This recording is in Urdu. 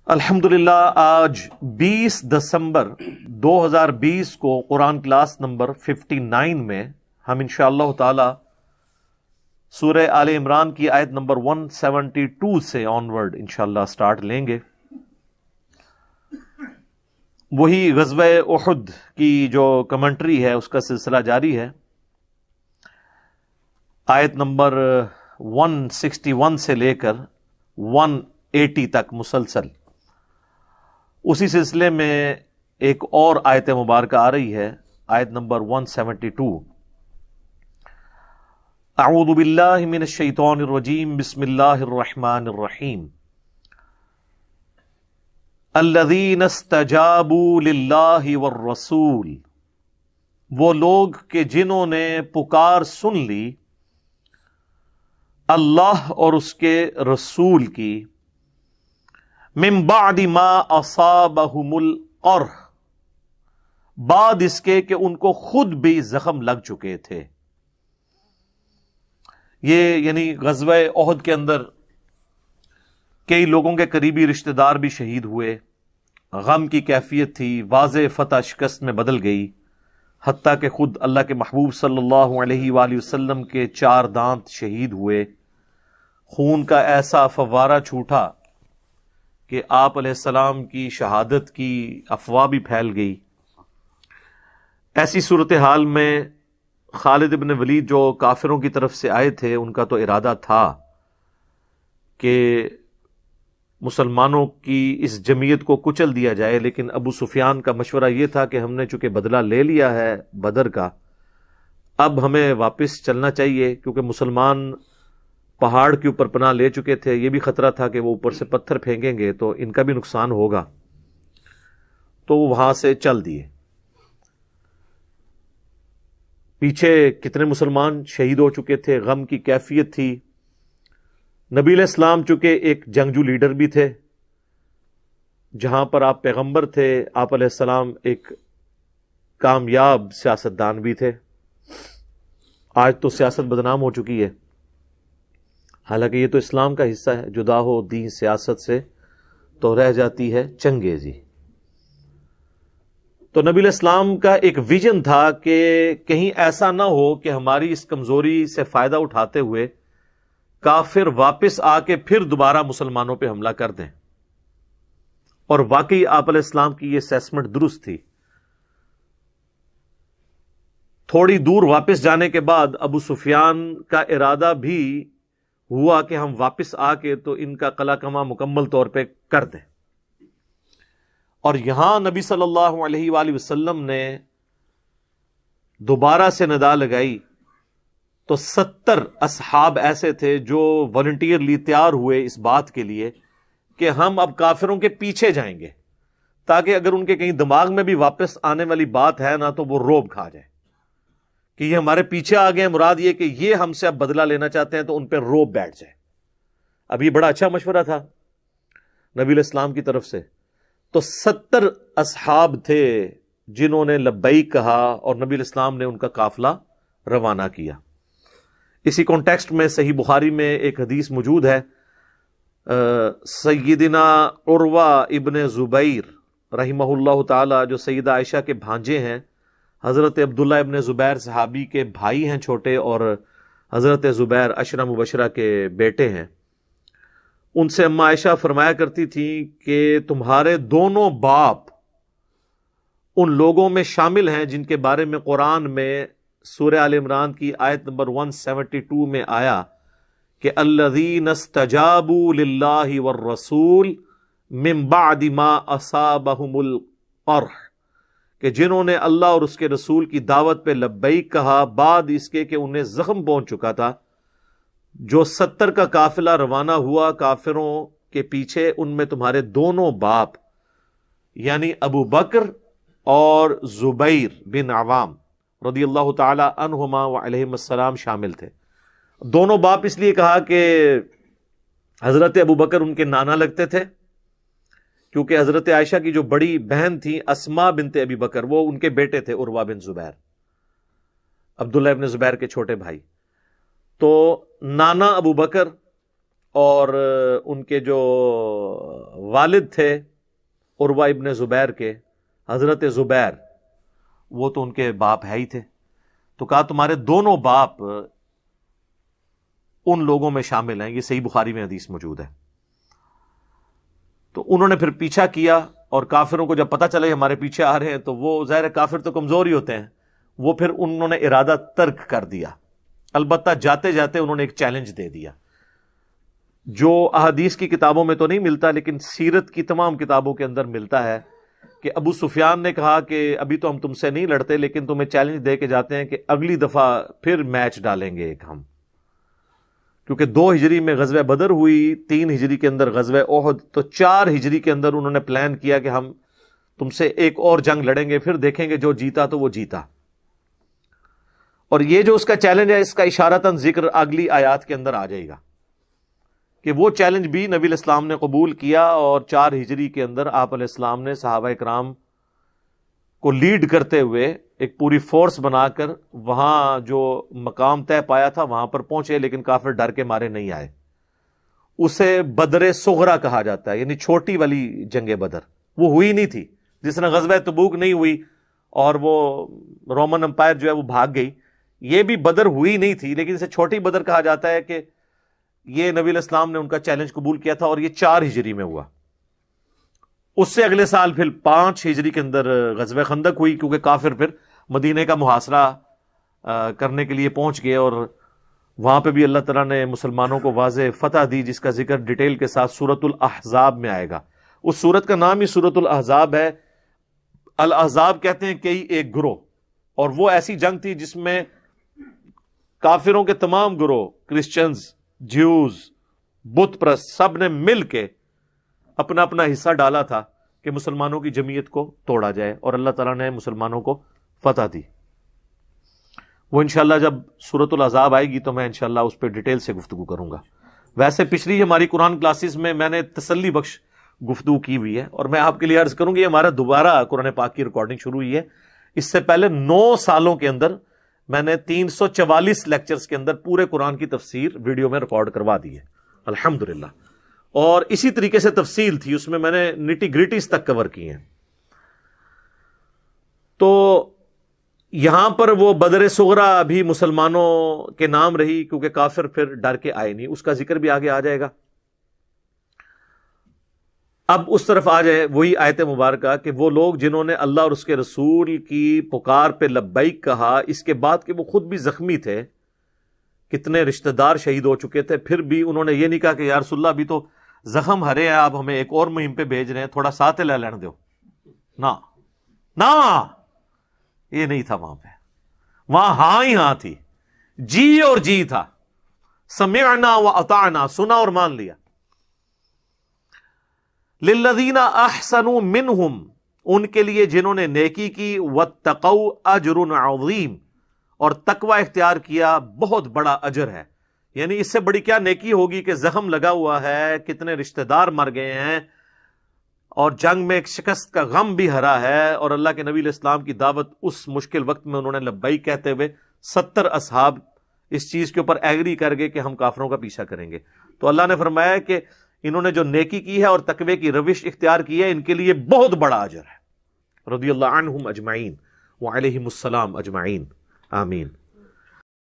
الحمدللہ آج 20 دسمبر 2020 کو قرآن کلاس نمبر 59 میں ہم انشاءاللہ تعالی سورہ آل عمران کی آیت نمبر 172 سے آنورڈ انشاءاللہ سٹارٹ لیں گے. وہی غزوہ احد کی جو کمنٹری ہے اس کا سلسلہ جاری ہے. آیت نمبر 161 سے لے کر 180 تک مسلسل. اسی سلسلے میں ایک اور آیت مبارکہ آ رہی ہے، آیت نمبر 172. اعوذ باللہ من الشیطان الرجیم، بسم اللہ الرحمن الرحیم. الذین استجابوا للہ والرسول، وہ لوگ کہ جنہوں نے پکار سن لی اللہ اور اس کے رسول کی، من بعد ما اصابہم القرح، بعد اس کے کہ ان کو خود بھی زخم لگ چکے تھے. یہ یعنی غزوہ احد کے اندر کئی لوگوں کے قریبی رشتہ دار بھی شہید ہوئے. غم کی کیفیت تھی، واضح فتح شکست میں بدل گئی، حتیٰ کہ خود اللہ کے محبوب صلی اللہ علیہ وآلہ وسلم کے 4 دانت شہید ہوئے. خون کا ایسا فوارہ چھوٹا کہ آپ علیہ السلام کی شہادت کی افواہ بھی پھیل گئی. ایسی صورتحال میں خالد ابن ولید جو کافروں کی طرف سے آئے تھے، ان کا تو ارادہ تھا کہ مسلمانوں کی اس جمعیت کو کچل دیا جائے، لیکن ابو سفیان کا مشورہ یہ تھا کہ ہم نے چونکہ بدلہ لے لیا ہے بدر کا، اب ہمیں واپس چلنا چاہیے، کیونکہ مسلمان پہاڑ کے اوپر پناہ لے چکے تھے. یہ بھی خطرہ تھا کہ وہ اوپر سے پتھر پھینکیں گے تو ان کا بھی نقصان ہوگا، تو وہ وہاں سے چل دیے. پیچھے کتنے مسلمان شہید ہو چکے تھے، غم کی کیفیت تھی. نبی علیہ السلام چونکہ ایک جنگجو لیڈر بھی تھے، جہاں پر آپ پیغمبر تھے، آپ علیہ السلام ایک کامیاب سیاستدان بھی تھے. آج تو سیاست بدنام ہو چکی ہے، حالانکہ یہ تو اسلام کا حصہ ہے. جدا ہو دین سیاست سے تو رہ جاتی ہے چنگیزی. تو نبی علیہ السلام کا ایک ویژن تھا کہ کہیں ایسا نہ ہو کہ ہماری اس کمزوری سے فائدہ اٹھاتے ہوئے کافر واپس آ کے پھر دوبارہ مسلمانوں پہ حملہ کر دیں. اور واقعی آپ علیہ السلام کی یہ اسیسمنٹ درست تھی. تھوڑی دور واپس جانے کے بعد ابو سفیان کا ارادہ بھی ہوا کہ ہم واپس آ کے تو ان کا قلعہ کما مکمل طور پہ کر دیں. اور یہاں نبی صلی اللہ علیہ وآلہ وسلم نے دوبارہ سے ندا لگائی تو 70 اصحاب ایسے تھے جو والنٹیئرلی تیار ہوئے اس بات کے لیے کہ ہم اب کافروں کے پیچھے جائیں گے، تاکہ اگر ان کے کہیں دماغ میں بھی واپس آنے والی بات ہے نا تو وہ روب کھا جائے کہ یہ ہمارے پیچھے آ گئے. مراد یہ کہ یہ ہم سے اب بدلہ لینا چاہتے ہیں تو ان پہ روب بیٹھ جائے. اب یہ بڑا اچھا مشورہ تھا نبی علیہ السلام کی طرف سے. تو 70 اصحاب تھے جنہوں نے لبیک کہا اور نبی علیہ السلام نے ان کا قافلہ روانہ کیا. اسی کانٹیکسٹ میں صحیح بخاری میں ایک حدیث موجود ہے. سیدنا عروہ ابن زبیر رحمہ اللہ تعالی، جو سیدہ عائشہ کے بھانجے ہیں، حضرت عبداللہ ابن زبیر صحابی کے بھائی ہیں چھوٹے، اور حضرت زبیر عشرہ مبشرہ کے بیٹے ہیں. ان سے اماں عائشہ فرمایا کرتی تھی کہ تمہارے دونوں باپ ان لوگوں میں شامل ہیں جن کے بارے میں قرآن میں سورہ آل عمران کی آیت نمبر 172 میں آیا کہ الذین استجابوا للہ والرسول من بعد ما اصابہم القرح، کہ جنہوں نے اللہ اور اس کے رسول کی دعوت پہ لبیک کہا بعد اس کے کہ انہیں زخم پہنچ چکا تھا. جو 70 کا قافلہ روانہ ہوا کافروں کے پیچھے، ان میں تمہارے دونوں باپ یعنی ابو بکر اور زبیر بن عوام رضی اللہ تعالی عنہما وعلیہم السلام شامل تھے. دونوں باپ اس لیے کہا کہ حضرت ابو بکر ان کے نانا لگتے تھے، کیونکہ حضرت عائشہ کی جو بڑی بہن تھی اسما بنت ابی بکر، وہ ان کے بیٹے تھے عروہ بن زبیر، عبداللہ ابن زبیر کے چھوٹے بھائی. تو نانا ابو بکر اور ان کے جو والد تھے عروہ ابن زبیر کے، حضرت زبیر، وہ تو ان کے باپ ہے ہی تھے، تو کہا تمہارے دونوں باپ ان لوگوں میں شامل ہیں، یہ صحیح بخاری میں حدیث موجود ہے۔ تو انہوں نے پھر پیچھا کیا، اور کافروں کو جب پتہ چلا ہمارے پیچھے آ رہے ہیں تو وہ ظاہر کافر تو کمزور ہی ہوتے ہیں، وہ پھر انہوں نے ارادہ ترک کر دیا۔ البتہ جاتے جاتے انہوں نے ایک چیلنج دے دیا جو احادیث کی کتابوں میں تو نہیں ملتا، لیکن سیرت کی تمام کتابوں کے اندر ملتا ہے، کہ ابو سفیان نے کہا کہ ابھی تو ہم تم سے نہیں لڑتے، لیکن تمہیں چیلنج دے کے جاتے ہیں کہ اگلی دفعہ پھر میچ ڈالیں گے ایک ہم، کیونکہ 2 ہجری میں غزوہ بدر ہوئی، 3 ہجری کے اندر غزوہ احد، تو 4 ہجری کے اندر انہوں نے پلان کیا کہ ہم تم سے ایک اور جنگ لڑیں گے، پھر دیکھیں گے جو جیتا تو وہ جیتا۔ اور یہ جو اس کا چیلنج ہے، اس کا اشارتاً ذکر اگلی آیات کے اندر آ جائے گا، کہ وہ چیلنج بھی نبی علیہ السلام نے قبول کیا، اور 4 ہجری کے اندر آپ علیہ السلام نے صحابہ کرام کو لیڈ کرتے ہوئے ایک پوری فورس بنا کر وہاں جو مقام طے پایا تھا وہاں پر پہنچے، لیکن کافر ڈر کے مارے نہیں آئے۔ اسے بدر صغرا کہا جاتا ہے، یعنی چھوٹی والی جنگ بدر، وہ ہوئی نہیں تھی، جس نے غزوہ تبوک نہیں ہوئی اور وہ رومن امپائر جو ہے وہ بھاگ گئی، یہ بھی بدر ہوئی نہیں تھی، لیکن اسے چھوٹی بدر کہا جاتا ہے کہ یہ نبی علیہ السلام نے ان کا چیلنج قبول کیا تھا، اور یہ 4 ہجری میں ہوا۔ اس سے اگلے سال پھر 5 ہجری کے اندر غزوہ خندق ہوئی، کیونکہ کافر پھر مدینے کا محاصرہ کرنے کے لیے پہنچ گئے، اور وہاں پہ بھی اللہ تعالیٰ نے مسلمانوں کو واضح فتح دی، جس کا ذکر ڈیٹیل کے ساتھ سورۃ الاحزاب میں آئے گا۔ اس سورت کا نام ہی سورۃ الاحزاب ہے۔ الاحزاب کہتے ہیں کئی ایک گروہ، اور وہ ایسی جنگ تھی جس میں کافروں کے تمام گروہ، کرسچنز، جیوز، بت پرست، سب نے مل کے اپنا اپنا حصہ ڈالا تھا کہ مسلمانوں کی جمعیت کو توڑا جائے، اور اللہ تعالیٰ نے مسلمانوں کو فتح دی۔ وہ انشاءاللہ جب سورۃ الاحزاب آئے گی تو میں انشاءاللہ اس پہ ڈیٹیل سے گفتگو کروں گا۔ ویسے پچھلی ہماری قرآن کلاسز میں نے تسلی بخش گفتگو کی ہوئی ہے، اور میں آپ کے لیے عرض کروں گی ہمارا دوبارہ قرآن پاک کی ریکارڈنگ شروع ہوئی ہے۔ اس سے پہلے 9 سالوں کے اندر میں نے 344 لیکچرز کے اندر پورے قرآن کی تفسیر ویڈیو میں ریکارڈ کروا دی ہے الحمدللہ، اور اسی طریقے سے تفصیل تھی، اس میں میں نے نٹی گریٹیز تک کور کی ہیں۔ تو یہاں پر وہ بدر صغرا بھی مسلمانوں کے نام رہی، کیونکہ کافر پھر ڈر کے آئے نہیں، اس کا ذکر بھی آگے آ جائے گا۔ اب اس طرف آ جائے وہی آیت مبارکہ کہ وہ لوگ جنہوں نے اللہ اور اس کے رسول کی پکار پہ لبیک کہا، اس کے بعد کہ وہ خود بھی زخمی تھے، کتنے رشتہ دار شہید ہو چکے تھے، پھر بھی انہوں نے یہ نہیں کہا کہ یا رسول اللہ ابھی تو زخم ہرے ہیں، آپ ہمیں ایک اور مہم پہ بھیج رہے ہیں، تھوڑا ساتھ لے لین دو، نہ یہ نہیں تھا وہاں پہ، وہاں ہاں ہی ہاں تھی، جی اور جی تھا، سمعنا و اطعنا، سنا اور مان لیا۔ للذین احسنوا منہم، ان کے لیے جنہوں نے نیکی کی، واتقوا اجر عظیم، اور تقوی اختیار کیا، بہت اجر اجر ہے۔ یعنی اس سے بڑی کیا نیکی ہوگی کہ زخم لگا ہوا ہے، کتنے رشتہ دار مر گئے ہیں، اور جنگ میں ایک شکست کا غم بھی ہرا ہے، اور اللہ کے نبی علیہ السلام کی دعوت اس مشکل وقت میں انہوں نے لبیک کہتے ہوئے 70 اصحاب اس چیز کے اوپر ایگری کر گئے کہ ہم کافروں کا پیچھا کریں گے۔ تو اللہ نے فرمایا کہ انہوں نے جو نیکی کی ہے اور تقوی کی روش اختیار کی ہے، ان کے لیے بہت بڑا اجر ہے۔ رضی اللہ عنہم اجمعین وعلیہم السلام اجمعین، آمین۔